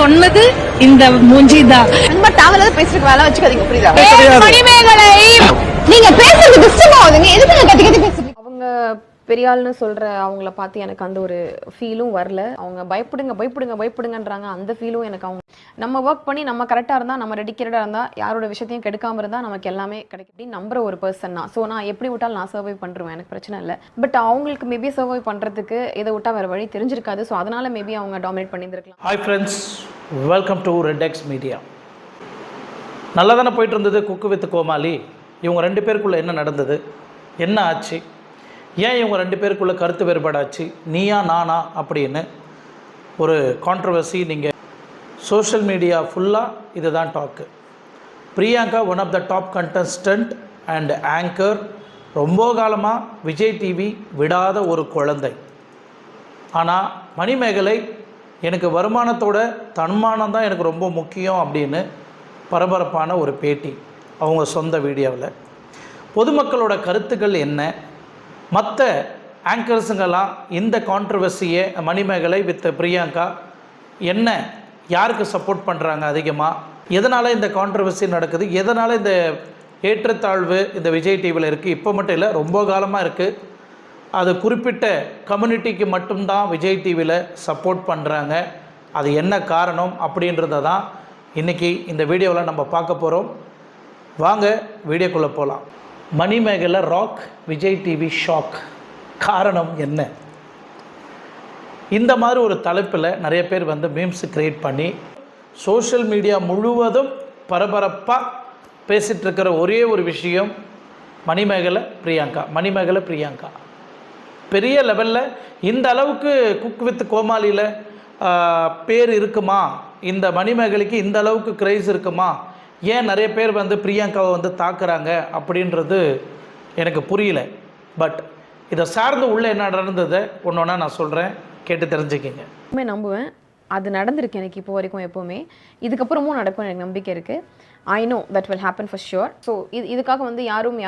சொன்னது இந்த மூஞ்சி தான். ரொம்ப தேவையில்லாத பேசுறதுக்கு வேலை வச்சுக்காதீங்க, புரியுதா? மணிமேகலை நீங்க பேசுறது டிஸ்டர்ப் ஆகுதுங்க. எதுக்கு நீங்க கத்தி கத்தி பேசுறீங்க? அவங்க பெரியாள்னு சொல்ற அவங்கள பார்த்து எனக்கு அந்த ஒரு ஃபீலும் வரல. அவங்க பயப்படுங்க பயப்படுங்க பயப்படுங்கன்றாங்க, அந்த ஃபீலும் எனக்கு. அவங்க நம்ம ஒர்க் பண்ணி நம்ம கரெக்டாக இருந்தால், நம்ம டெடிக்கேட்டடாக இருந்தால், யாரோட விஷயத்தையும் கெடுக்காம இருந்தால் நமக்கு எல்லாமே கிடைக்கும் அப்படின்னு நம்புற ஒரு பர்சன் தான். ஸோ நான் எப்படி விட்டாலும் நான் சர்வை பண்ணுறேன், எனக்கு பிரச்சனை இல்லை. பட் அவங்களுக்கு மேபி சர்வை பண்ணுறதுக்கு இதை விட்டால் வேறு வழி தெரிஞ்சிருக்காது. ஸோ அதனால மேபி அவங்க டாமினேட் பண்ணியிருந்திருக்கலாம். Hi friends, welcome to Redex media. நல்லா தானே போயிட்டு இருந்தது குக்கு வித் கோமாளி. இவங்க ரெண்டு பேருக்குள்ளே என்ன நடந்தது, என்ன ஆச்சு, ஏன் இவங்க ரெண்டு பேருக்குள்ளே கருத்து வேறுபாடாச்சு, நீயா நானா அப்படின்னு ஒரு கான்ட்ரவர்சி. நீங்கள் சோஷியல் மீடியா ஃபுல்லாக இது தான் talk. Priyanka one of the top contestant and anchor. ரொம்ப காலமாக விஜய் டிவி விடாத ஒரு குழந்தை. ஆனால் மணிமேகலை எனக்கு வருமானத்தோட தன்மானம் தான் எனக்கு ரொம்ப முக்கியம் அப்படின்னு பரபரப்பான ஒரு பேட்டி அவங்க சொந்த வீடியோவில். பொதுமக்களோட கருத்துக்கள் என்ன, மற்ற ஆங்கர்ஸுங்கெல்லாம் இந்த கான்ட்ரவர்சியை மணிமேகலை வித் பிரியங்கா என்ன யாருக்கு சப்போர்ட் பண்ணுறாங்க அதிகமாக, எதனால் இந்த கான்ட்ரவர்சி நடக்குது, எதனால் இந்த ஏற்றத்தாழ்வு இந்த விஜய் டிவியில் இருக்குது. இப்போ மட்டும் இல்லை, ரொம்ப காலமாக இருக்குது. அது குறிப்பிட்ட கம்யூனிட்டிக்கு மட்டும்தான் விஜய் டிவியில் சப்போர்ட் பண்ணுறாங்க. அது என்ன காரணம் அப்படின்றத தான் இன்றைக்கி இந்த வீடியோவில் நம்ம பார்க்க போகிறோம். வாங்க வீடியோக்குள்ளே போகலாம். Manimegalai rock, Vijay TV shock. காரணம் என்ன? இந்த மாதிரி ஒரு தலைப்பில் நிறைய பேர் வந்து மீம்ஸ் க்ரியேட் பண்ணி சோஷியல் மீடியா முழுவதும் பரபரப்பாக பேசிகிட்டு இருக்கிற ஒரே ஒரு விஷயம் மணிமேகலை பிரியங்கா. மணிமேகலை பிரியங்கா பெரிய லெவலில் இந்த அளவுக்கு குக் வித் கோமாளியில் பேர் இருக்குமா, இந்த மணிமேகலைக்கு இந்த அளவுக்கு க்ரைஸ் இருக்குமா, ஏன் நிறைய பேர் வந்து பிரியங்காவை வந்து தாக்குறாங்க அப்படின்றது எனக்கு புரியல. பட் இதை சார்ந்து உள்ள என்ன நடந்ததை ஒன்று ஒன்றா நான் சொல்கிறேன், கேட்டு தெரிஞ்சுக்கிங்க. நம்புவேன், அது நடந்திருக்கு எனக்கு இப்போ வரைக்கும். எப்போவுமே இதுக்கப்புறமும் நடக்கும் எனக்கு நம்பிக்கை இருக்குது. I know that will happen for sure. So இதுக்காக வந்து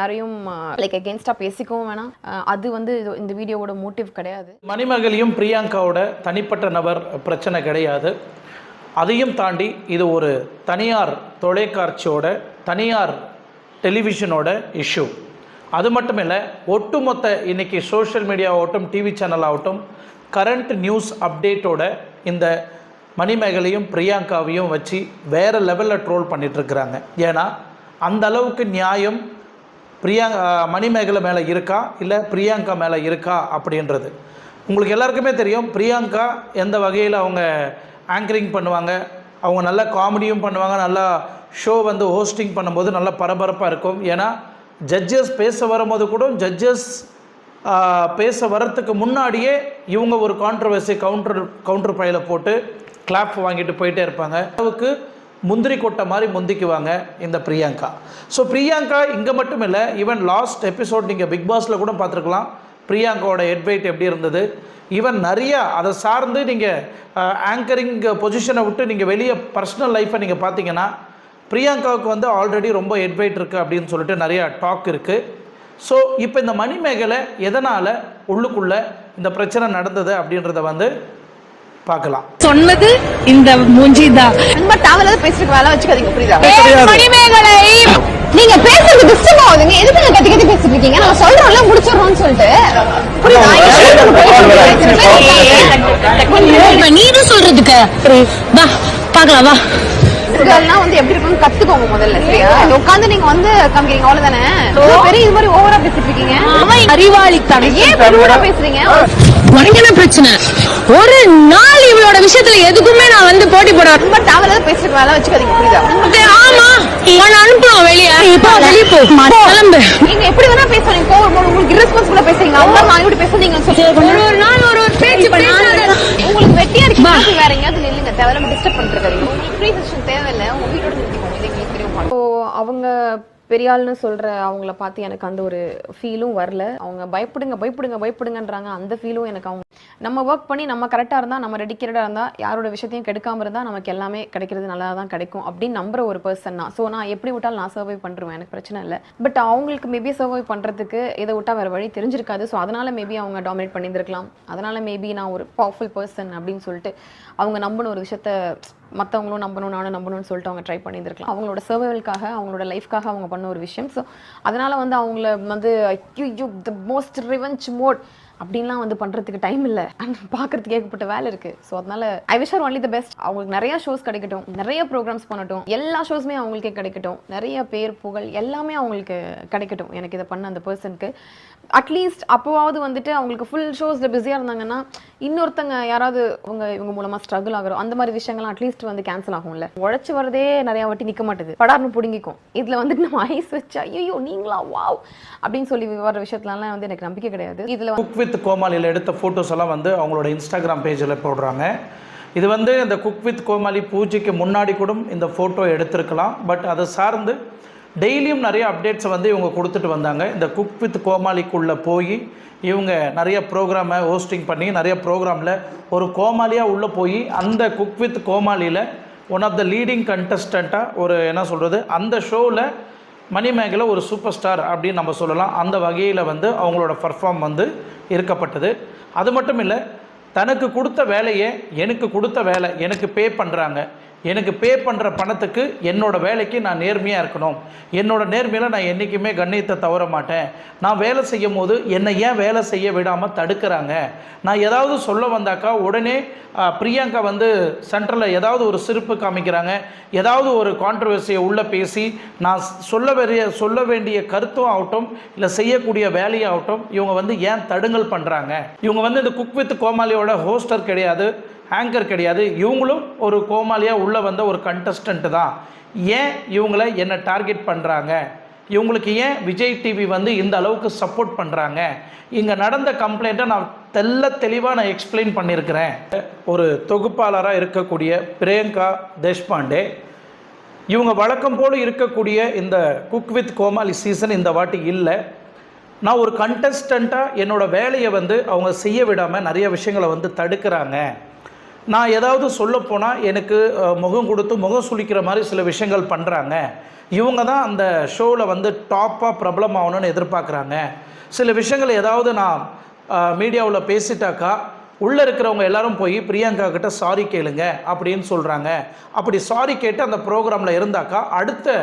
யாரையும் லைக் அகேன்ஸ்டாக பேசிக்கவும் வேணாம். அது வந்து இந்த வீடியோவோட மோட்டிவ் கிடையாது. மணிமேகலையும் பிரியங்காவோட தனிப்பட்ட நபர் பிரச்சனை கிடையாது. அதையும் தாண்டி இது ஒரு தனியார் தொலைக்காட்சியோட, தனியார் டெலிவிஷனோட இஷ்யூ. அது மட்டும் இல்லை, ஒட்டுமொத்த இன்றைக்கி சோஷியல் மீடியா ஆகட்டும், டிவி சேனல் ஆகட்டும், கரண்ட் நியூஸ் அப்டேட்டோட இந்த மணிமேகலையும் பிரியங்காவையும் வச்சு வேறு லெவலில் ட்ரோல் பண்ணிகிட்ருக்குறாங்க. ஏன்னா அந்த அளவுக்கு நியாயம் மணிமேகலை மேலே இருக்கா இல்லை பிரியங்கா மேலே இருக்கா அப்படின்றது உங்களுக்கு எல்லாருக்குமே தெரியும். பிரியங்கா எந்த வகையில் அவங்க ஆங்கரிங் பண்ணுவாங்க, அவங்க நல்லா காமெடியும் பண்ணுவாங்க, நல்லா ஷோ வந்து ஹோஸ்டிங் பண்ணும்போது நல்லா பரபரப்பாக இருக்கும். ஏன்னா ஜட்ஜஸ் பேச வரும்போது கூட, ஜட்ஜஸ் பேச வரத்துக்கு முன்னாடியே இவங்க ஒரு கான்ட்ரவர்சி கவுண்டர் பையில போட்டு கிளாப் வாங்கிட்டு போயிட்டே இருப்பாங்க. அளவுக்கு முந்திரி கொட்டை மாதிரி முந்திக்குவாங்க இந்த பிரியங்கா. ஸோ பிரியங்கா இங்கே மட்டும் இல்லை, ஈவன் லாஸ்ட் எபிசோட் நீங்கள் பிக் பாஸில் கூட பார்த்துருக்கலாம். பிரியங்காவோட ஹெட் வெயிட் எப்படி இருந்தது, ஈவன் நிறையா அதை சார்ந்து நீங்கள் ஆங்கரிங் பொசிஷனை விட்டு நீங்கள் வெளியே பர்சனல் லைஃப்பை நீங்கள் பார்த்தீங்கன்னா பிரியங்காவுக்கு வந்து ஆல்ரெடி ரொம்ப ஹெட் வெயிட் இருக்குது அப்படின்னு சொல்லிட்டு நிறையா டாக் இருக்குது. ஸோ இப்போ இந்த மணிமேகலை எதனால் உள்ளுக்குள்ளே இந்த பிரச்சனை நடந்தது அப்படின்றத வந்து பார்க்கலாம். சொன்னது இந்த மூஞ்சி தான். ரொம்ப தேவையில்லாத பேசுறதுக்கு வேலை வச்சுக்காதீங்க, புரியுதா? மணிமேகலை நீங்க பேசுறது டிஸ்டர்ப் ஆகுதுங்க. எதுக்கு நீங்க கத்தி கத்தி பேசிட்டு இருக்கீங்க? நம்ம சொல்றோம்ல, முடிச்சிடறோம்னு சொல்லிட்டு, புரியுதா? நீதான் சொல்றதுக்கு வா பார்க்கலாம், வா. இதெல்லாம் வந்து எப்படி இருக்குன்னு கத்துக்கோங்க முதல்ல, சரியா? உட்காந்து நீங்க வந்து காமிக்கிறீங்க, அவ்வளவுதானே? பெரிய இது மாதிரி ஓவரா பேசிட்டு இருக்கீங்க. அறிவாளித்தானே, ஏன் பெருவா பேசுறீங்க? உனக்கு என்ன பிரச்சனை? ஒரு நாள் இவளோட விஷயத்துல எதுக்குமே நான் வந்து போட்டி போட ரொம்ப தேவையில்லாத பேசுறதுக்கு வேலை வச்சுக்காதீங்க, புரியுதா? ஆமா, உன்னை அனுப்புவோம் வெளியே. இப்போ வெளியே போ, கிளம்பு. நீங்க எப்படி வேணா பேசுறீங்க, உங்களுக்கு irresponsible பேசுறீங்க. அவங்க நான் இப்படி பேசுறீங்க, ஒரு நாள் ஒரு பேச்சு உங்களுக்கு வெட்டியா இருக்கு. வேற எங்கேயாவது நில்லுங்க, தேவையில்லாம டிஸ்டர்ப் பண்ணிருக்காங்க. உங்களுக்கு ஃப்ரீ செஷன் தேவையில்லை, உங்க வீட்டோட நிறுத்திக்கோங்க. இது எங்களுக்கு தெரியும். ஸோ அவங்க பெரியாள்னு சொல்கிற அவங்கள பார்த்து எனக்கு அந்த ஒரு ஃபீலும் வரல. அவங்க பயப்படுங்க பயப்படுங்க பயப்படுங்கன்றாங்க, அந்த ஃபீலும் எனக்கு. அவங்க நம்ம ஒர்க் பண்ணி நம்ம கரெக்டாக இருந்தால், நம்ம டெடிக்கேட்டடாக இருந்தால், யாரோட விஷயத்தையும் கெடுக்காமல் இருந்தால் நமக்கு எல்லாமே கிடைக்கிறது நல்லா தான் கிடைக்கும் அப்படின்னு நம்புற ஒரு பர்சன் தான். ஸோ நான் எப்படி விட்டாலும் நான் சர்வை பண்ணுறேன், எனக்கு பிரச்சனை இல்லை. பட் அவங்களுக்கு மேபி சர்வை பண்ணுறதுக்கு இதை விட்டால் வேறு வழி தெரிஞ்சிருக்காது. ஸோ அதனால் மேபி அவங்க டாமினேட் பண்ணியிருந்திருக்கலாம். அதனால் மேபி நான் ஒரு பவர்ஃபுல் பர்சன் அப்படின்னு சொல்லிட்டு அவங்க நம்பின ஒரு விஷயத்த மற்றவங்களும் நம்பணும் நானும் நம்பணும்னு சொல்லிட்டு அவங்க ட்ரை பண்ணியிருந்திருக்கலாம். அவங்களோட சர்வைவல்காக அவங்களோட லைஃப்காக அவங்க பண்ண ஒரு விஷயம். ஸோ அதனால் வந்து அவங்கள வந்து ஐயோ த மோஸ்ட் ரிவெஞ்ச் மோட் அப்படின்லாம் வந்து பண்ணுறதுக்கு டைம் இல்லை, அண்ட் பார்க்குறதுக்கு ஏகப்பட்ட வேலை இருக்குது. ஸோ அதனால் I wish R only the best. அவங்களுக்கு நிறைய ஷோஸ் கிடைக்கட்டும், நிறைய ப்ரோக்ராம்ஸ் பண்ணட்டும், எல்லா ஷோஸுமே அவங்களுக்கே கிடைக்கட்டும், நிறைய பேர் புகழ் எல்லாமே அவங்களுக்கு கிடைக்கட்டும். எனக்கு இதை பண்ண அந்த பர்சனுக்கு அட்லீஸ்ட் அப்போவாவது வந்துட்டு அவங்களுக்கு ஃபுல் ஷோஸில் பிஸியாக இருந்தாங்கன்னா இன்னொருத்தங்க யாராவது இவங்க மூலமாக ஸ்ட்ரகிள் ஆகிறோம் அந்த மாதிரி விஷயங்கள்லாம் அட்லீஸ்ட் வந்து கேன்சல் ஆகும்ல. உழைச்சி வரதே நிறையா வாட்டி நிற்க மாட்டுது, படார்னு பிடுங்கிக்கும். இதில் வந்துட்டு நம்ம ஐஸ் வச்சா ஐயோ நீங்களா வாவ் அப்படின்னு சொல்லி வர விஷயத்துலலாம் வந்து எனக்கு நம்பிக்கை கிடையாது. இதில் குக் வித் கோமாளியில் எடுத்த ஃபோட்டோஸ் எல்லாம் வந்து அவங்களோட இன்ஸ்டாகிராம் பேஜில் போடுறாங்க. இது வந்து இந்த குக் வித் கோமாளி பூஜைக்கு முன்னாடி கூட இந்த ஃபோட்டோ எடுத்திருக்கலாம். பட் அதை சார்ந்து டெய்லியும் நிறைய அப்டேட்ஸை வந்து இவங்க கொடுத்துட்டு வந்தாங்க. இந்த குக் வித் கோமாளிக்குள்ளே போய் இவங்க நிறைய ப்ரோக்ராமை ஹோஸ்டிங் பண்ணி நிறைய ப்ரோக்ராமில் ஒரு கோமாளியாக உள்ளே போய் அந்த குக் வித் கோமாளியில் ஒன் ஆஃப் த லீடிங் கண்டஸ்டண்ட்டாக ஒரு என்ன சொல்கிறது அந்த ஷோவில் மணிமேகலை ஒரு சூப்பர் ஸ்டார் அப்படின்னு நம்ம சொல்லலாம். அந்த வகையில் வந்து அவங்களோட பர்ஃபார்ம் வந்து இருக்கப்பட்டது. அது மட்டும் இல்லை, தனக்கு கொடுத்த வேலையை எனக்கு கொடுத்த வேலை எனக்கு பே பண்ணுறாங்க, எனக்கு பே பண்ணுற பணத்துக்கு என்னோடய வேலைக்கு நான் நேர்மையாக இருக்கணும், என்னோடய நேர்மையில் நான் என்றைக்குமே கண்ணியத்தை தவற மாட்டேன், நான் வேலை செய்யும் போது என்னை ஏன் வேலை செய்ய விடாமல் தடுக்கிறாங்க, நான் ஏதாவது சொல்ல வந்தாக்கா உடனே பிரியங்கா வந்து சென்டரில் ஏதாவது ஒரு சிரிப்பு காமிக்கிறாங்க, ஏதாவது ஒரு கான்ட்ரவர்சியை உள்ளே பேசி நான் சொல்ல வேண்டிய கருத்தும் ஆகட்டும் இல்லை செய்யக்கூடிய வேலையாகட்டும் இவங்க வந்து ஏன் தடுங்கல் பண்ணுறாங்க. இவங்க வந்து இந்த குக் வித் கோமாளியோட ஹோஸ்டர் கிடையாது, ஆங்கர் கிடையாது, இவங்களும் ஒரு கோமாளியாக உள்ளே வந்த ஒரு கண்டஸ்டன்ட் தான். ஏன் இவங்களை என்னை டார்கெட் பண்ணுறாங்க, இவங்களுக்கு ஏன் விஜய் டிவி வந்து இந்த அளவுக்கு சப்போர்ட் பண்ணுறாங்க, இங்கே நடந்த கம்ப்ளைண்ட்டை நான் தெளிவாக நான் எக்ஸ்பிளைன் பண்ணியிருக்கிறேன். ஒரு தொகுப்பாளராக இருக்கக்கூடிய பிரியங்கா தேஷ்பாண்டே இவங்க வழக்கம் போல் இருக்கக்கூடிய இந்த குக் வித் கோமாளி சீசன் இந்த வாட்டி இல்லை. நான் ஒரு கண்டஸ்டண்ட்டாக என்னோடய வேலையை வந்து அவங்க செய்ய விடாமல் நிறைய விஷயங்களை வந்து தடுக்கிறாங்க. நான் ஏதாவது சொல்லப்போனால் எனக்கு முகம் கொடுத்து முகம் சுளிக்கிற மாதிரி சில விஷயங்கள் பண்ணுறாங்க. இவங்க தான் அந்த ஷோவில் வந்து டாப்பாக பிரபலம் ஆகணும்னு எதிர்பார்க்குறாங்க. சில விஷயங்கள் ஏதாவது நான் மீடியாவில் பேசிட்டாக்கா உள்ளே இருக்கிறவங்க எல்லாரும் போய் பிரியங்கா கிட்ட சாரி கேளுங்க அப்படின்னு சொல்கிறாங்க. அப்படி சாரி கேட்டு அந்த ப்ரோக்ராமில் இருந்தாக்கா அடுத்த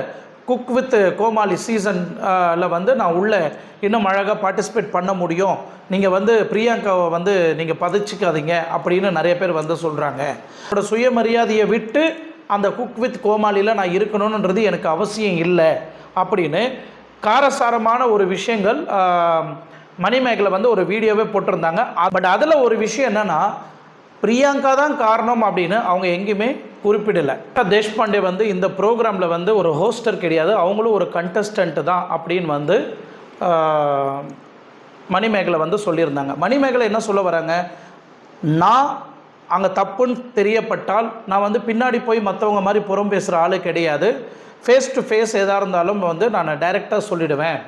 குக் வித் கோமாளி சீசனில் வந்து நான் உள்ளே இன்னும் அழகாக பார்ட்டிசிபேட் பண்ண முடியும், நீங்கள் வந்து பிரியங்காவை வந்து நீங்கள் பதிச்சிக்காதீங்க அப்படின்னு நிறைய பேர் வந்து சொல்கிறாங்க. என்னோடய சுயமரியாதையை விட்டு அந்த குக் வித் கோமாளியில் நான் இருக்கணுன்றது எனக்கு அவசியம் இல்லை அப்படின்னு காரசாரமான ஒரு விஷயங்கள் மணிமேகலை வந்து ஒரு வீடியோவே போட்டிருந்தாங்க. பட் அதில் ஒரு விஷயம் என்னென்னா பிரியங்கா தான் காரணம் அப்படின்னு அவங்க எங்கேயுமே குறிப்பிடலை. தேஷ்பாண்டே வந்து இந்த ப்ரோக்ராமில் வந்து ஒரு ஹோஸ்டர் கிடையாது, அவங்களும் ஒரு கண்டஸ்டண்ட்டு தான் அப்படின்னு வந்து மணிமேகலை வந்து சொல்லியிருந்தாங்க. மணிமேகலை என்ன சொல்ல வராங்க, நான் அங்கே தப்புன்னு தெரியப்பட்டால் நான் வந்து பின்னாடி போய் மற்றவங்க மாதிரி புறம் பேசுகிற ஆளு கிடையாது, ஃபேஸ் டு ஃபேஸ் எதாக இருந்தாலும் வந்து நான் டைரெக்டாக சொல்லிவிடுவேன்.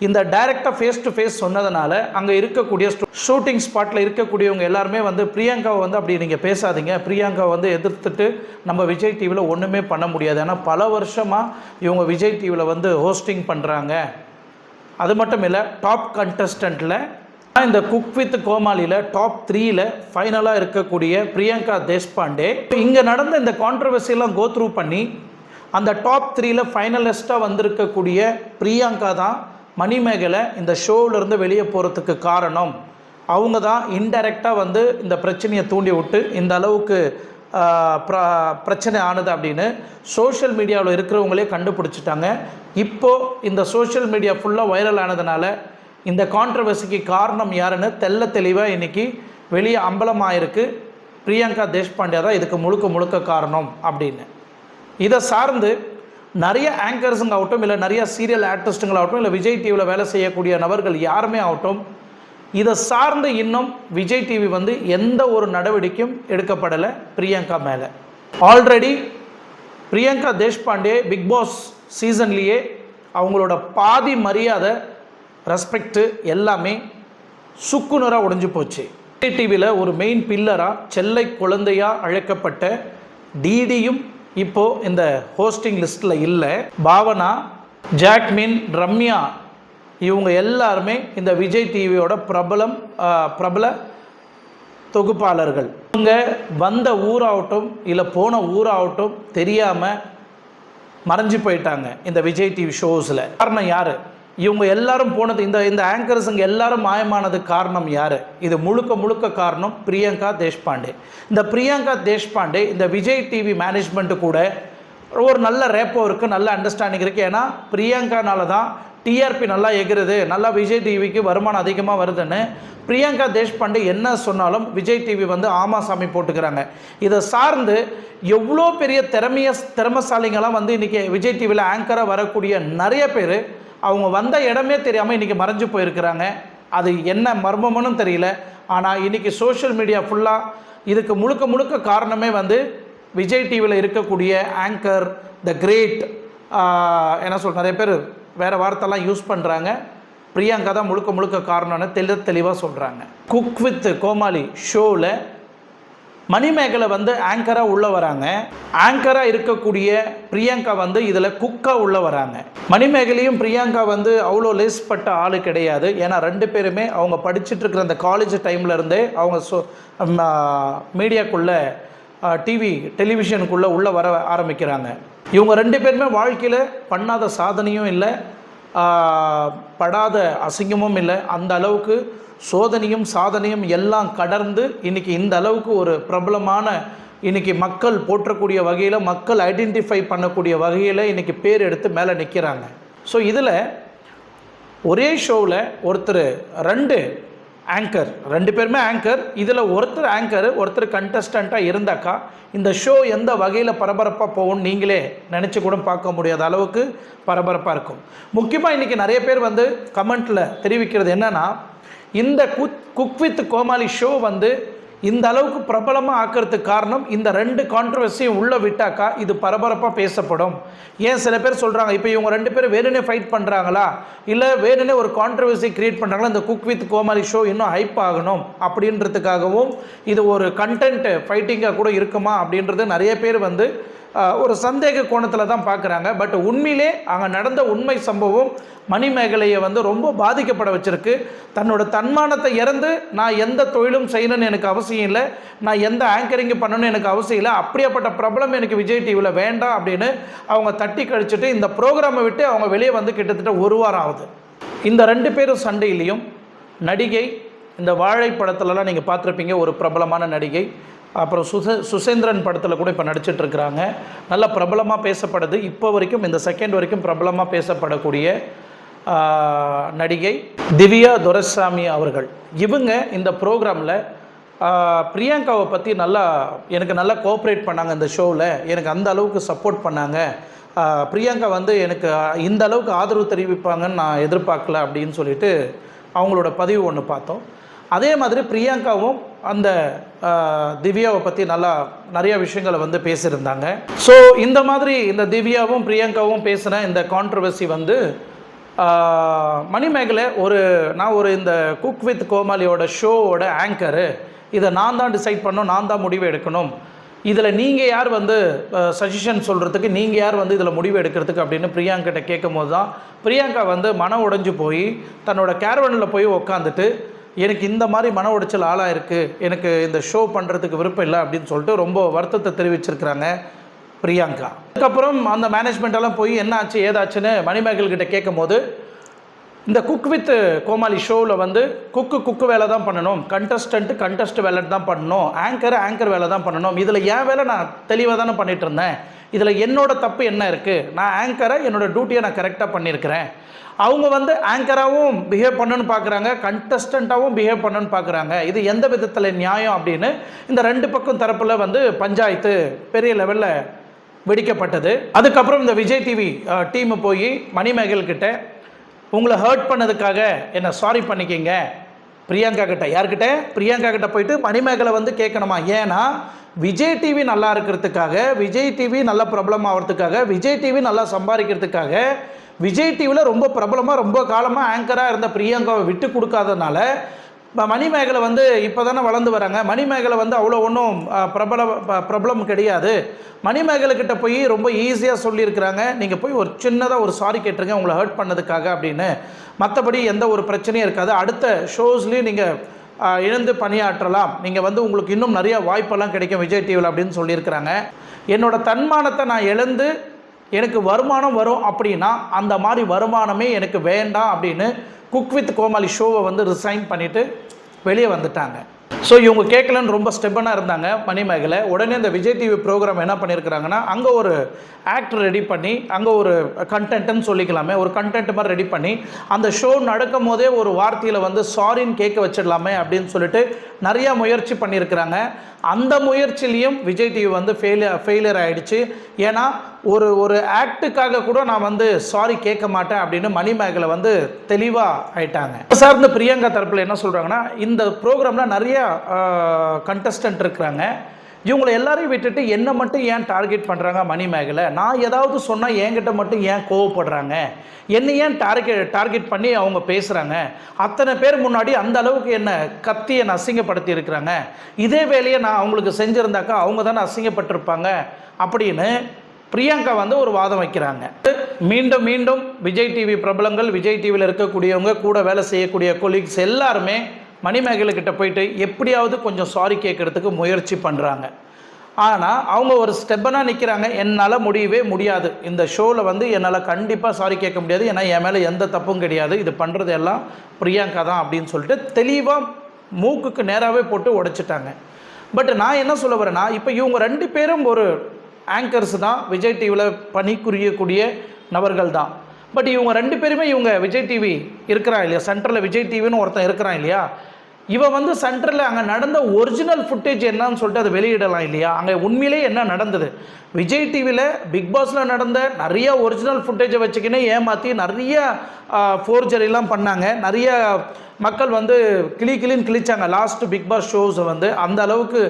இந்த டைரெக்டாக ஃபேஸ் டு ஃபேஸ் சொன்னதுனால அங்கே இருக்கக்கூடிய ஷூட்டிங் ஸ்பாட்டில் இருக்கக்கூடியவங்க எல்லாருமே வந்து பிரியங்காவை வந்து அப்படி நீங்கள் பேசாதீங்க, பிரியங்காவை வந்து எதிர்த்துட்டு நம்ம விஜய் டிவியில் ஒன்றுமே பண்ண முடியாது, ஏன்னா பல வருஷமாக இவங்க விஜய் டிவியில் வந்து ஹோஸ்டிங் பண்ணுறாங்க. அது மட்டும் இல்லை, டாப் கண்டஸ்டண்ட்டில் இந்த குக் வித் கோமாளியில் டாப் 3ல் ஃபைனலாக இருக்கக்கூடிய பிரியங்கா தேஷ்பாண்டே இங்கே நடந்த இந்த கான்ட்ரவர்சியெல்லாம் கோத்ரூ பண்ணி அந்த டாப் 3ல் ஃபைனலிஸ்ட்டாக வந்திருக்கக்கூடிய பிரியங்கா தான் மணிமேகலை இந்த ஷோவிலேருந்து வெளியே போகிறதுக்கு காரணம். அவங்க தான் இன்டைரக்டாக வந்து இந்த பிரச்சனையை தூண்டி விட்டு இந்த அளவுக்கு பிரச்சனை ஆனது அப்படின்னு சோஷியல் மீடியாவில் இருக்கிறவங்களே கண்டுபிடிச்சிட்டாங்க. இப்போது இந்த சோஷியல் மீடியா ஃபுல்லாக வைரல் ஆனதுனால இந்த கான்ட்ரவர்சிக்கு காரணம் யாருன்னு தெளிவாக இன்றைக்கி வெளியே அம்பலமாயிருக்கு. பிரியங்கா தேஷ்பாண்டே தான் இதுக்கு முழுக்க காரணம் அப்படின்னு. இதை சார்ந்து நிறைய ஆங்கர்ஸுங்க ஆகட்டும், இல்லை நிறைய சீரியல் ஆர்டிஸ்ட்டுங்களாகட்டும், இல்லை விஜய் டிவியில் வேலை செய்யக்கூடிய நபர்கள் யாருமே ஆகட்டும், இதை சார்ந்து இன்னும் விஜய் டிவி வந்து எந்த ஒரு நடவடிக்கையும் எடுக்கப்படலை பிரியங்கா மேலே. Already Priyanka Deshpande big boss சீசன்லேயே அவங்களோட பாதி மரியாதை, ரெஸ்பெக்டு எல்லாமே சுக்குநூறாக உடைஞ்சு போச்சு. விஜய் டிவியில் ஒரு மெயின் பில்லராக செல்லை குழந்தையாக அழைக்கப்பட்ட டிடியும் இப்போது இந்த ஹோஸ்டிங் லிஸ்ட்டில் இல்லை. பாவனா, ஜாக்மின், ரம்யா இவங்க எல்லாருமே இந்த விஜய் டிவியோட பிரபல தொகுப்பாளர்கள் இவங்க வந்த ஊராகட்டும் இல்லை போன ஊராகட்டும் தெரியாமல் மறைஞ்சு போயிட்டாங்க இந்த விஜய் டிவி ஷோஸில். காரணம் யார்? இவங்க எல்லாரும் போனது, இந்த ஆங்கர்ஸுங்க எல்லாரும் மாயமானதுக்கு காரணம் யார்? இது முழுக்க காரணம் பிரியங்கா தேஷ்பாண்டே. இந்த பிரியங்கா தேஷ்பாண்டே இந்த விஜய் டிவி மேனேஜ்மெண்ட்டு கூட ஒரு நல்ல ரேப்போ இருக்குது, நல்ல அண்டர்ஸ்டாண்டிங் இருக்குது. ஏன்னா பிரியங்கானால தான் டிஆர்பி நல்லா எகிறது, நல்லா விஜய் டிவிக்கு வருமானம் அதிகமாக வருதுன்னு பிரியங்கா தேஷ்பாண்டே என்ன சொன்னாலும் விஜய் டிவி வந்து ஆமாசாமி போட்டுக்கிறாங்க. இதை சார்ந்து எவ்வளோ பெரிய திறமசாலிங்கெல்லாம் வந்து இன்றைக்கி விஜய் டிவியில் ஆங்கராக வரக்கூடிய நிறைய பேர் அவங்க வந்த இடமே தெரியாமல் இன்றைக்கி மறைஞ்சு போயிருக்கிறாங்க. அது என்ன மர்மம்னு தெரியல. ஆனால் இன்றைக்கி சோஷியல் மீடியா ஃபுல்லாக இதுக்கு முழுக்க காரணமே வந்து விஜய் டிவியில் இருக்கக்கூடிய ஆங்கர் த கிரேட் என்ன சொல், நிறைய பேர் வேறு வார்த்தைலாம் யூஸ் பண்ணுறாங்க. பிரியங்கா தான் முழுக்க காரணம்னு தெளிவாக சொல்கிறாங்க. குக் வித் கோமாளி ஷோவில் மணிமேகலை வந்து ஆங்கராக உள்ளே வராங்க. ஆங்கராக இருக்கக்கூடிய பிரியங்கா வந்து இதில் குக்காக உள்ளே வராங்க. மணிமேகலையும் பிரியங்கா வந்து அவ்வளோ லேஸ்பட்ட ஆள் கிடையாது. ஏன்னா ரெண்டு பேருமே அவங்க படிச்சுட்டு இருக்கிற அந்த காலேஜ் டைமில் இருந்தே அவங்க மீடியாக்குள்ளே டெலிவிஷனுக்குள்ளே உள்ளே வர ஆரம்பிக்கிறாங்க. இவங்க ரெண்டு பேருமே வாழ்க்கையில் பண்ணாத சாதனையும் இல்லை, படாத அசிங்கமும் இல்லை. அந்த அளவுக்கு சோதனையும் சாதனையும் எல்லாம் கடந்து இன்றைக்கி இந்த அளவுக்கு ஒரு பிரபலமான, இன்றைக்கி மக்கள் போற்றக்கூடிய வகையில், மக்கள் ஐடென்டிஃபை பண்ணக்கூடிய வகையில் இன்றைக்கி பேர் எடுத்து மேலே நிற்கிறாங்க. ஸோ இதில் ஒரே ஷோவில் ஒருத்தர் ரெண்டு பேருமே ஆங்கர். இதில் ஒருத்தர் ஆங்கர், ஒருத்தர் கண்டஸ்டண்ட்டாக இருந்தாக்கா இந்த ஷோ எந்த வகையில் பரபரப்பாக போகும்னு நீங்களே நினச்சி கூட பார்க்க முடியாத அளவுக்கு பரபரப்பாக இருக்கும். முக்கியமாக இன்றைக்கி நிறைய பேர் வந்து கமெண்ட்டில் தெரிவிக்கிறது என்னென்னா, இந்த குக் வித் கோமாளி ஷோ வந்து இந்த அளவுக்கு பிரபலமாக ஆக்கிறதுக்கு காரணம் இந்த ரெண்டு கான்ட்ரவர்சியும் உள்ளே விட்டாக்கா இது பரபரப்பாக பேசப்படும். ஏன் சில பேர் சொல்கிறாங்க, இப்போ இவங்க ரெண்டு பேரும் வேணுனே ஃபைட் பண்ணுறாங்களா, இல்லை வேணுனே ஒரு கான்ட்ரவர்சி க்ரியேட் பண்ணுறாங்களா, இந்த குக் வித் கோமாளி ஷோ இன்னும் ஹைப் ஆகணும் அப்படின்றதுக்காகவும் இது ஒரு கண்டென்ட் ஃபைட்டிங்காக கூட இருக்குமா அப்படின்றது நிறைய பேர் வந்து ஒரு சந்தேக கோணத்தில் தான் பார்க்குறாங்க. பட் உண்மையிலே அங்கே நடந்த உண்மை சம்பவம் மணிமேகலையை வந்து ரொம்ப பாதிக்கப்பட வச்சுருக்கு. தன்னோட தன்மானத்தை இறந்து நான் எந்த தொழிலும் செய்யணும்னு எனக்கு அவசியம் இல்லை, நான் எந்த ஆங்கரிங்கு பண்ணணும்னு எனக்கு அவசியம் இல்லை, அப்படியேப்பட்ட பிரபலம் எனக்கு விஜய் டிவியில் வேண்டாம் அப்படின்னு அவங்க தட்டி கழிச்சுட்டு இந்த ப்ரோக்ராமை விட்டு அவங்க வெளியே வந்து கிட்டத்தட்ட ஒரு வாரம் ஆகுது. இந்த ரெண்டு பேரும் சண்டையிலையும் நடிகை, இந்த வாழை படத்துலலாம் நீங்கள் பார்த்துருப்பீங்க, ஒரு பிரபலமான நடிகை. அப்புறம் சுசேந்திரன் படத்தில் கூட இப்போ நடிச்சிட்ருக்கிறாங்க. நல்ல பிரபலமாக பேசப்படுது. இப்போ வரைக்கும் இந்த செகண்ட் வரைக்கும் பிரபலமாக பேசப்படக்கூடிய நடிகை திவ்யா துரைசாமி அவர்கள். இவங்க இந்த ப்ரோக்ராமில் பிரியங்காவை பற்றி எனக்கு நல்லா கோஆப்ரேட் பண்ணாங்க. இந்த ஷோவில் எனக்கு அந்த அளவுக்கு சப்போர்ட் பண்ணாங்க. பிரியங்கா வந்து எனக்கு இந்த அளவுக்கு ஆதரவு தெரிவிப்பாங்கன்னு நான் எதிர்பார்க்கல அப்படின்னு சொல்லிட்டு அவங்களோட பதிவு ஒன்று பார்த்தோம். அதே மாதிரி பிரியங்காவும் அந்த திவ்யாவை பற்றி நிறைய விஷயங்களை வந்து பேசியிருந்தாங்க. ஸோ இந்த மாதிரி இந்த திவ்யாவும் பிரியங்காவும் பேசின இந்த கான்ட்ரவர்சி வந்து மணிமேகலை நான் இந்த குக் வித் கோமாளியோட ஷோவோட ஆங்கரு, இதை நான் தான் டிசைட் பண்ணணும், நான் தான் முடிவு எடுக்கணும், இதில் நீங்கள் யார் வந்து சஜஷன் சொல்கிறதுக்கு, நீங்கள் யார் வந்து இதில் முடிவு எடுக்கிறதுக்கு அப்படின்னு பிரியங்காட்ட கேட்கும் போது தான் பிரியங்கா வந்து மன உடைஞ்சு போய் தன்னோட கேரவனில் போய் உக்காந்துட்டு எனக்கு இந்த மாதிரி மன உடைச்சல் ஆளாக இருக்குது, எனக்கு இந்த ஷோ பண்ணுறதுக்கு விருப்பம் இல்லை அப்படின்னு சொல்லிட்டு ரொம்ப வருத்தத்தை தெரிவிச்சிருக்கிறாங்க பிரியங்கா. அதுக்கப்புறம் அந்த மேனேஜ்மெண்ட்டெல்லாம் போய் என்ன ஆச்சு ஏதாச்சுன்னு மணிமேகல்கிட்ட கேட்கும் போது, இந்த குக் வித் கோமாளி ஷோவில் வந்து குக்கு வேலை தான் பண்ணணும், கண்டஸ்ட் வேலை தான் பண்ணணும், ஆங்கர் வேலை தான் பண்ணணும், இதில் என் வேலை நான் தெளிவாக தானே பண்ணிகிட்டு இருந்தேன், இதில் என்னோட தப்பு என்ன இருக்குது, நான் ஆங்கரை என்னோடய டியூட்டியை நான் கரெக்டாக பண்ணியிருக்கிறேன், அவங்க வந்து ஆங்கராகவும் பிஹேவ் பண்ணணும்னு பார்க்குறாங்க, கண்டஸ்டண்ட்டாகவும் பிஹேவ் பண்ணணும்னு பார்க்குறாங்க, இது எந்த விதத்தில் நியாயம் அப்படின்னு இந்த ரெண்டு பக்கம் தரப்பில் வந்து பஞ்சாயத்து பெரிய லெவலில் வெடிக்கப்பட்டது. அதுக்கப்புறம் இந்த விஜய் டிவி டீமு போய் மணிமேகல்கிட்ட உங்களை ஹர்ட் பண்ணதுக்காக என்ன சாரி பண்ணிக்கிங்க பிரியங்கா கிட்ட. யார்கிட்ட? பிரியங்கா கிட்ட போயிட்டு மணிமேகலை வந்து கேட்கணுமா. ஏன்னா விஜய் டிவி நல்லா இருக்கிறதுக்காக, விஜய் டிவி நல்ல பிரபலம் ஆகிறதுக்காக, விஜய் டிவி நல்லா சம்பாதிக்கிறதுக்காக, விஜய் டிவியில் ரொம்ப பிரபலமாக ரொம்ப காலமாக ஆங்கராக இருந்த பிரியங்காவை விட்டு கொடுக்காதனால மணிமேகலை வந்து இப்போ தானே வளர்ந்து வராங்க, மணிமேகலை வந்து அவ்வளோ ஒன்றும் பிரபலம் கிடையாது. மணிமேகலைக்கிட்ட போய் ரொம்ப ஈஸியாக சொல்லியிருக்கிறாங்க, நீங்கள் போய் ஒரு சின்னதாக ஒரு சாரி கேட்டுருங்க உங்களை ஹர்ட் பண்ணதுக்காக அப்படின்னு, மற்றபடி எந்த ஒரு பிரச்சனையும் இருக்காது, அடுத்த ஷோஸ்லேயும் நீங்கள் இணைந்து பணியாற்றலாம், நீங்கள் வந்து உங்களுக்கு இன்னும் நிறைய வாய்ப்பெல்லாம் கிடைக்கும் விஜய் டிவியில் அப்படின்னு சொல்லியிருக்கிறாங்க. என்னோடய தன்மானத்தை நான் இழந்து எனக்கு வருமானம் வரும் அப்படின்னா அந்த மாதிரி வருமானமே எனக்கு வேண்டாம் அப்படின்னு குக் வித் கோமாளி ஷோவை வந்து ரிசைன் பண்ணிவிட்டு வெளியே வந்துட்டாங்க. ஸோ இவங்க கேட்கலன்னு ரொம்ப ஸ்டெப்பனாக இருந்தாங்க மணிமேகலை. உடனே இந்த விஜய் டிவி ப்ரோக்ராம் என்ன பண்ணியிருக்கிறாங்கன்னா, அங்கே ஒரு ஆக்டர் ரெடி பண்ணி, அங்கே ஒரு கண்டென்ட்னு சொல்லிக்கலாமே, ஒரு கண்டென்ட் மாதிரி ரெடி பண்ணி அந்த ஷோ நடக்கும் போதே ஒரு வார்த்தையில் வந்து சாரின்னு கேட்க வச்சிடலாமே அப்படின்னு சொல்லிட்டு நிறையா முயற்சி பண்ணியிருக்கிறாங்க. அந்த முயற்சியிலையும் விஜய் டிவி வந்து ஃபெயிலியர் ஆகிடுச்சு. ஏன்னா ஒரு ஆக்டுக்காக கூட நான் வந்து சாரி கேட்க மாட்டேன் அப்படின்னு மணிமேகலை வந்து தெளிவாக ஆயிட்டாங்க. சார்ந்த பிரியங்கா தரப்பில் என்ன சொல்கிறாங்கன்னா, இந்த ப்ரோக்ராமில் நிறைய கண்டஸ்டன்ட் இருக்கிறாங்க, இவங்களை எல்லாரையும் விட்டுட்டு என்னை மட்டும் ஏன் டார்கெட் பண்ணுறாங்க மணிமேகலை? நான் ஏதாவது சொன்னால் என்கிட்ட மட்டும் ஏன் கோவப்படுறாங்க? என்னை ஏன் டார்கெட் பண்ணி அவங்க பேசுகிறாங்க? அத்தனை பேர் முன்னாடி அந்த அளவுக்கு என்னை கத்தி என்னை அசிங்கப்படுத்தி இருக்கிறாங்க. இதே வேலையை நான் அவங்களுக்கு செஞ்சுருந்தாக்கா அவங்க தானே அசிங்கப்பட்டிருப்பாங்க அப்படின்னு பிரியங்கா வந்து ஒரு வாதம் வைக்கிறாங்க. மீண்டும் மீண்டும் விஜய் டிவி பிரபலங்கள், விஜய் டிவியில் இருக்கக்கூடியவங்க, கூட வேலை செய்யக்கூடிய கொலீக்ஸ் எல்லாருமே மணிமேகலை கிட்ட போயிட்டு எப்படியாவது கொஞ்சம் சாரி கேட்கறதுக்கு முயற்சி பண்ணுறாங்க. ஆனால் அவங்க ஒரு ஸ்டெப்பனாக நிற்கிறாங்க. என்னால் முடியவே முடியாது, இந்த ஷோவில் வந்து என்னால் கண்டிப்பாக சாரி கேட்க முடியாது, ஏன்னா என் மேலே எந்த தப்பும் கிடையாது, இது பண்ணுறது எல்லாம் பிரியங்கா தான் அப்படின்னு சொல்லிட்டு தெளிவாக மூக்குக்கு நேராகவே போட்டு உடைச்சிட்டாங்க. பட் நான் என்ன சொல்ல வரேன்னா, இப்போ இவங்க 2 பேரும் ஒரு ஆங்கர்ஸ் தான், விஜய் டிவியில் பணிபுரியக்கூடிய நபர்கள் தான். பட் இவங்க 2 பேருமே இவங்க விஜய் டிவி இருக்கிறான் இல்லையா, சென்டரில் விஜய் டிவின்னு ஒருத்தன் இருக்கிறான் இல்லையா, இவன் வந்து சென்டரில் அங்கே நடந்த ஒரிஜினல் ஃபுட்டேஜ் என்னன்னு சொல்லிட்டு அதை வெளியிடலாம் இல்லையா? அங்கே உண்மையிலே என்ன நடந்தது? விஜய் டிவியில் பிக் பாஸில் நடந்த நிறைய ஒரிஜினல் ஃபுட்டேஜை வச்சுக்கினே ஏமாற்றி நிறைய ஃபோர்ஜரிலாம் பண்ணாங்க. நிறைய மக்கள் வந்து கிளின்னு கிழிச்சாங்க லாஸ்ட் பிக் பாஸ் ஷோஸை வந்து. அந்த அளவுக்கு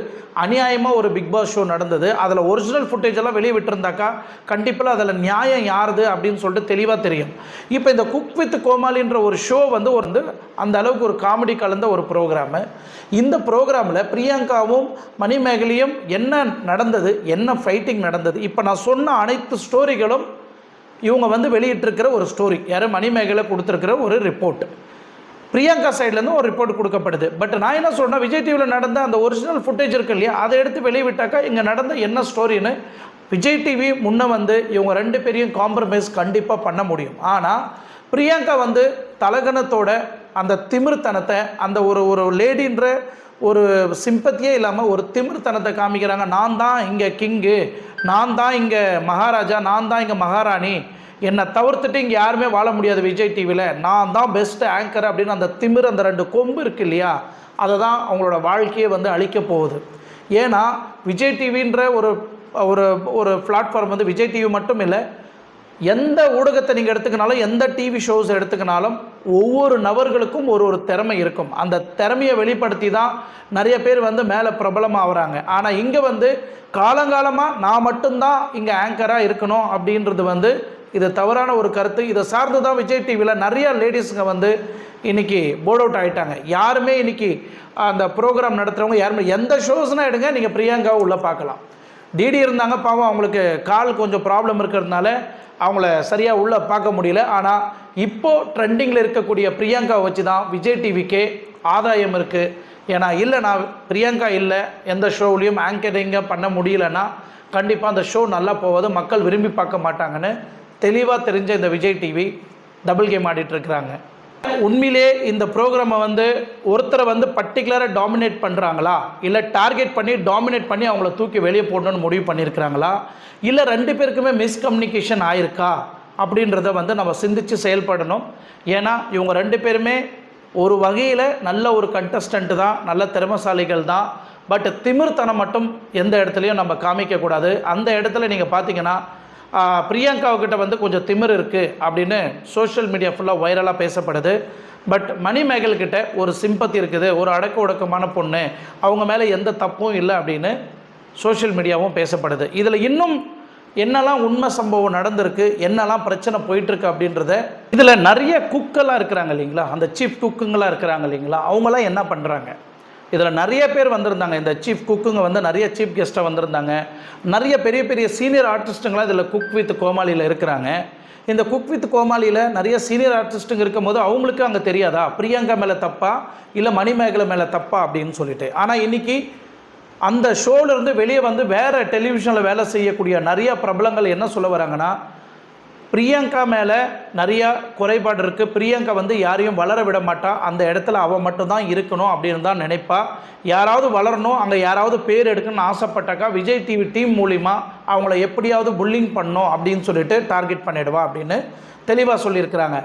அநியாயமாக ஒரு பிக் பாஸ் ஷோ நடந்தது. அதில் ஒரிஜினல் ஃபுட்டேஜ் எல்லாம் வெளியே விட்டுருந்தாக்கா கண்டிப்பாக அதில் நியாயம் யாருது அப்படின்னு சொல்லிட்டு தெளிவாக தெரியும். இப்போ இந்த குக் வித் கோமாளின்ற ஒரு ஷோ வந்து அந்த அளவுக்கு ஒரு காமெடி கலந்த ஒரு ப்ரோக்ராமு. இந்த ப்ரோக்ராமில் பிரியங்காவும் மணிமேகலையும் என்ன நடந்தது, என்ன ஃபைட்டிங் நடந்தது, இப்போ நான் சொன்ன அனைத்து ஸ்டோரிகளும் இவங்க வந்து வெளியிட்டிருக்கிற ஒரு ஸ்டோரி. யாரும் மணிமேகலை கொடுத்துருக்கிற ஒரு ரிப்போர்ட், பிரியங்கா சைட்லேருந்து ஒரு ரிப்போர்ட் கொடுக்கப்படுது. பட் நான் என்ன சொல்கிறேன், விஜய் டிவியில் நடந்த அந்த ஒரிஜினல் ஃபுட்டேஜ் இருக்கு இல்லையா, அதை எடுத்து வெளியிட்டாக்கா இங்கே நடந்த என்ன ஸ்டோரின்னு விஜய் டிவி முன்னே வந்து இவங்க 2 பேரையும் காம்ப்ரமைஸ் கண்டிப்பாக பண்ண முடியும். ஆனால் பிரியங்கா வந்து தலகணத்தோட அந்த திமிர்த்தனத்தை, அந்த ஒரு லேடின்ற ஒரு சிம்பத்தியே இல்லாமல் ஒரு திமிர்த்தனத்தை காமிக்கிறாங்க. நான் தான் இங்கே கிங்கு, நான் தான் இங்கே மகாராஜா, நான் தான் இங்கே மகாராணி, என்னை தவிர்த்துட்டு இங்கே யாருமே வாழ முடியாது விஜய் டிவியில், நான் தான் பெஸ்ட் ஆங்கர் அப்படின்னு அந்த திமிர், அந்த 2 கொம்பு இருக்கு இல்லையா, அதை தான் அவங்களோட வாழ்க்கையை வந்து அழிக்க போகுது. ஏன்னா விஜய் டிவின்ற ஒரு பிளாட்ஃபார்ம் வந்து விஜய் டிவி மட்டும் இல்லை, எந்த ஊடகத்தை நீங்கள் எடுத்துக்கினாலும், எந்த டிவி ஷோஸ் எடுத்துக்கினாலும் ஒவ்வொரு நபர்களுக்கும் ஒரு திறமை இருக்கும். அந்த திறமையை வெளிப்படுத்தி தான் நிறைய பேர் வந்து மேலே பிரபலமாகறாங்க. ஆனால் இங்கே வந்து காலங்காலமாக நான் மட்டும்தான் இங்கே ஆங்கராக இருக்கணும் அப்படின்றது வந்து இது தவறான ஒரு கருத்து. இதை சார்ந்து தான் விஜய் டிவியில் நிறையா லேடிஸுங்க வந்து இன்றைக்கி போர்ட் அவுட் ஆகிட்டாங்க. யாருமே இன்றைக்கி அந்த ப்ரோக்ராம் நடத்துகிறவங்க யாருமே, எந்த ஷோஸ்னால் எடுங்க, நீங்கள் பிரியங்காவை உள்ளே பார்க்கலாம். டிடி இருந்தாங்க, பாவம் அவங்களுக்கு கால் கொஞ்சம் ப்ராப்ளம் இருக்கிறதுனால அவங்கள சரியாக உள்ளே பார்க்க முடியல. ஆனால் இப்போது ட்ரெண்டிங்கில் இருக்கக்கூடிய பிரியங்கா வச்சு தான் விஜய் டிவிக்கே ஆதாயம் இருக்குது. ஏன்னா இல்லை, நான் பிரியங்கா இல்லை எந்த ஷோவிலையும் ஆங்கரிங்காக பண்ண முடியலன்னா கண்டிப்பாக அந்த ஷோ நல்லா போவது, மக்கள் விரும்பி பார்க்க மாட்டாங்கன்னு தெளிவாக தெரிஞ்ச இந்த விஜய் டிவி டபுள் கேம் ஆடிட்டுருக்குறாங்க. உண்மையிலே இந்த ப்ரோக்ராமை வந்து ஒருத்தரை வந்து பர்டிகுலராக டாமினேட் பண்ணுறாங்களா, இல்லை டார்கெட் பண்ணி டாமினேட் பண்ணி அவங்கள தூக்கி வெளியே போடணும்னு முடிவு பண்ணியிருக்கிறாங்களா, இல்லை 2 பேருக்குமே மிஸ்கம்யூனிகேஷன் ஆயிருக்கா அப்படின்றத வந்து நம்ம சிந்தித்து செயல்படணும். ஏன்னா இவங்க 2 பேருமே ஒரு வகையில் நல்ல ஒரு கண்டஸ்டண்ட்டு தான், நல்ல திறமைசாலிகள் தான். பட் திமிர்த்தனம் மட்டும் எந்த இடத்துலையும் நம்ம காமிக்கக்கூடாது. அந்த இடத்துல நீங்கள் பார்த்தீங்கன்னா பிரியங்காவுக்கிட்ட வந்து கொஞ்சம் திமிர் இருக்குது அப்படின்னு சோஷியல் மீடியா ஃபுல்லாக வைரலாக பேசப்படுது. பட் மணிமேகல்கிட்ட ஒரு சிம்பத்தி இருக்குது, ஒரு அடக்க ஒடுக்கமான பொண்ணு, அவங்க மேலே எந்த தப்பும் இல்லை அப்படின்னு சோஷியல் மீடியாவும் பேசப்படுது. இதில் இன்னும் என்னெல்லாம் உண்மை சம்பவம் நடந்திருக்கு, என்னெல்லாம் பிரச்சனை போயிட்டுருக்கு அப்படின்றத, இதில் நிறைய குக்கெல்லாம் இருக்கிறாங்க இல்லைங்களா, அந்த சீஃப் குக்குங்களாம் இருக்கிறாங்க இல்லைங்களா, அவங்களாம் என்ன பண்ணுறாங்க? இதில் நிறைய பேர் வந்திருந்தாங்க. இந்த சீஃப் குக்குங்க வந்து நிறைய சீஃப் கெஸ்ட்டாக வந்திருந்தாங்க. நிறைய பெரிய பெரிய சீனியர் ஆர்டிஸ்ட்டுங்களாம் இதில் குக் வித் கோமாளியில் இருக்கிறாங்க. இந்த குக் வித் கோமாளியில் நிறைய சீனியர் ஆர்டிஸ்ட்டுங்க இருக்கும்போது அவங்களுக்கு அங்கே தெரியாதா பிரியங்கா மேலே தப்பா இல்லை மணிமேகலை மேலே தப்பா அப்படின்னு சொல்லிட்டு. ஆனால் இன்றைக்கி அந்த ஷோவிலேருந்து வெளியே வந்து வேறு டெலிவிஷனில் வேலை செய்யக்கூடிய நிறையா பிரபலங்கள் என்ன சொல்ல வராங்கன்னா, பிரியங்கா மேலே நிறையா குறைபாடு இருக்குது, பிரியங்கா வந்து யாரையும் வளர விட மாட்டா, அந்த இடத்துல அவள் மட்டும்தான் இருக்கணும் அப்படின்னு தான் நினைப்பா, யாராவது வளரணும் அங்கே யாராவது பேர் எடுக்கணும்னு ஆசைப்பட்டாக்கா விஜய் டிவி டீம் மூலிமா அவங்கள எப்படியாவது புல்லிங் பண்ணணும் அப்படின்னு சொல்லிட்டு டார்கெட் பண்ணிடுவா அப்படின்னு தெளிவாக சொல்லியிருக்கிறாங்க.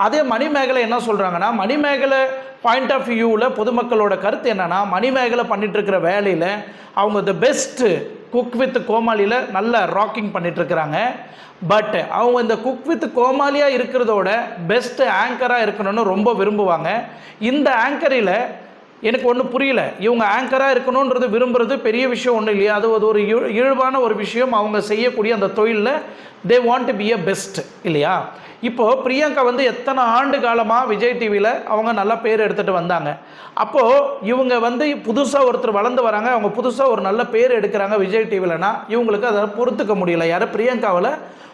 அதே மணிமேகலை என்ன சொல்கிறாங்கன்னா, மணிமேகலை பாயிண்ட் ஆஃப் வியூவில் பொதுமக்களோட கருத்து என்னென்னா, மணிமேகலை பண்ணிகிட்ருக்கிற வேலையில் அவங்க த பெஸ்ட்டு குக் வித் கோமாளியில் நல்ல ராக்கிங் பண்ணிகிட்ருக்கிறாங்க. பட் அவங்க இந்த குக் வித் கோமாளியாக இருக்கிறதோட பெஸ்ட்டு ஆங்கராக இருக்கணும்னு ரொம்ப விரும்புவாங்க. இந்த ஆங்கரில் எனக்கு ஒன்றும் புரியல, இவங்க ஆங்கராக இருக்கணுன்றது விரும்புகிறது பெரிய விஷயம் ஒன்றும் இல்லையா, அது ஒரு இழிவான ஒரு விஷயம். அவங்க செய்யக்கூடிய அந்த தொழிலில் they want to be a best இல்லையா. இப்போது பிரியங்கா வந்து எத்தனை ஆண்டு காலமாக விஜய் டிவியில் அவங்க நல்லா பேர் எடுத்துகிட்டு வந்தாங்க. அப்போது இவங்க வந்து புதுசாக ஒருத்தர் வளர்ந்து வராங்க, அவங்க புதுசாக ஒரு நல்ல பேர் எடுக்கிறாங்க விஜய் டிவிலனா, இவங்களுக்கு அதை பொறுத்துக்க முடியல, யாரும் பிரியங்காவில்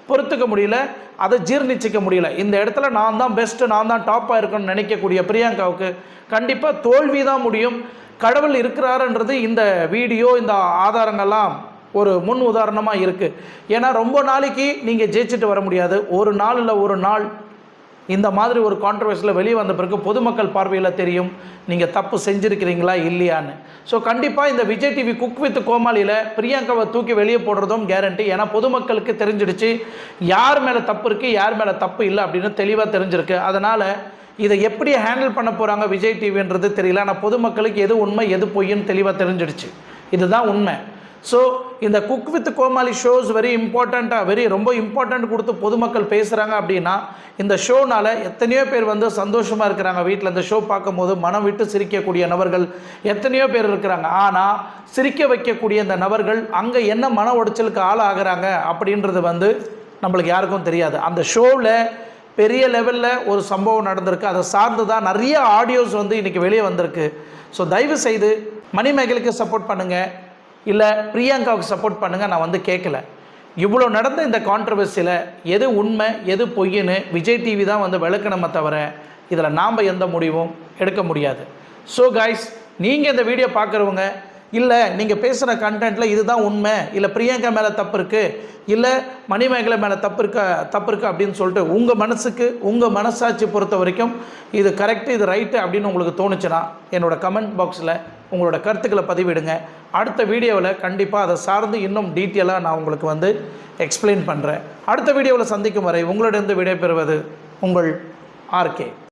பொறுத்துக்க முடியல, அதை ஜீர்ணிச்சிக்க முடியல. இந்த இடத்துல நான் தான் பெஸ்ட்டு, நான் தான் டாப்பாக இருக்கணும்னு நினைக்கக்கூடிய பிரியங்காவுக்கு கண்டிப்பாக தோல்வி தான் முடியும். கடவுள் இருக்கிறாருன்றது இந்த வீடியோ இந்த ஆதாரங்கள்லாம் ஒரு முன் உதாரணமாக இருக்குது. ஏன்னா ரொம்ப நாளைக்கு நீங்கள் ஜெயிச்சுட்டு வர முடியாது. ஒரு நாள் இல்லை ஒரு நாள் இந்த மாதிரி ஒரு கான்ட்ரவர்சியில் வெளியே வந்த பிறகு பொதுமக்கள் பார்வையில் தெரியும் நீங்கள் தப்பு செஞ்சுருக்கிறீங்களா இல்லையான்னு. ஸோ கண்டிப்பாக இந்த விஜய் டிவி குக் வித் கோமாளியில் பிரியங்காவை தூக்கி வெளியே போடுறதும் கேரண்டி. ஏன்னா பொதுமக்களுக்கு தெரிஞ்சிடுச்சு யார் மேலே தப்பு இருக்குது யார் மேலே தப்பு இல்லை அப்படின்னு தெளிவாக தெரிஞ்சிருக்கு. அதனால் இதை எப்படி ஹேண்டில் பண்ண போகிறாங்க விஜய் டிவின்றது தெரியல. ஆனால் பொதுமக்களுக்கு எது உண்மை எது பொய்ன்னு தெளிவாக தெரிஞ்சிடுச்சு. இதுதான் உண்மை. ஸோ இந்த cook with Comali shows very இம்பார்ட்டண்ட்டாக ரொம்ப இம்பார்ட்டண்ட் கொடுத்து பொதுமக்கள் பேசுகிறாங்க அப்படின்னா, இந்த ஷோனால் எத்தனையோ பேர் வந்து சந்தோஷமாக இருக்கிறாங்க. வீட்டில் இந்த ஷோ பார்க்கும்போது மனம் விட்டு சிரிக்கக்கூடிய நபர்கள் எத்தனையோ பேர் இருக்கிறாங்க. ஆனால் சிரிக்க வைக்கக்கூடிய இந்த நபர்கள் அங்கே என்ன மன உடைச்சலுக்கு ஆளாகிறாங்க அப்படின்றது வந்து நம்மளுக்கு யாருக்கும் தெரியாது. அந்த ஷோவில் பெரிய லெவலில் ஒரு சம்பவம் நடந்திருக்கு, அதை சார்ந்து தான் நிறைய ஆடியோஸ் வந்து இன்றைக்கி வெளியே வந்திருக்கு. ஸோ தயவு செய்து மணிமேகலைக்கு சப்போர்ட் பண்ணுங்கள், இல்லை பிரியங்காவுக்கு சப்போர்ட் பண்ணுங்கள். நான் வந்து கேட்கல. இவ்வளோ நடந்த இந்த கான்ட்ரவர்சியில் எது உண்மை எது பொய்ன்னு விஜய் டிவி தான் வந்து விளக்கணுமே தவிர இதில் நாம் எந்த முடிவும் எடுக்க முடியாது. ஸோ கைஸ், நீங்கள் இந்த வீடியோ பார்க்குறவங்க, இல்லை நீங்கள் பேசுகிற கண்டென்ட்டில் இதுதான் உண்மை, இல்லை பிரியங்கா மேலே தப்பு இருக்குது, இல்லை மணிமேகலை மேலே தப்பு இருக்குது அப்படின்னு சொல்லிட்டு உங்கள் மனசுக்கு உங்கள் மனசாட்சி பொறுத்த வரைக்கும் இது கரெக்டு இது ரைட்டு அப்படின்னு உங்களுக்கு தோணுச்சுன்னா என்னோடய கமெண்ட் பாக்ஸில் உங்களோட கருத்துக்களை பதிவிடுங்க. அடுத்த வீடியோவில் கண்டிப்பாக அதை சார்ந்து இன்னும் டீட்டெயிலாக நான் உங்களுக்கு வந்து எக்ஸ்பிளைன் பண்ணுறேன். அடுத்த வீடியோவில் சந்திக்கும் வரை உங்களிடம் விடைபெறுவது உங்கள் ஆர்கே.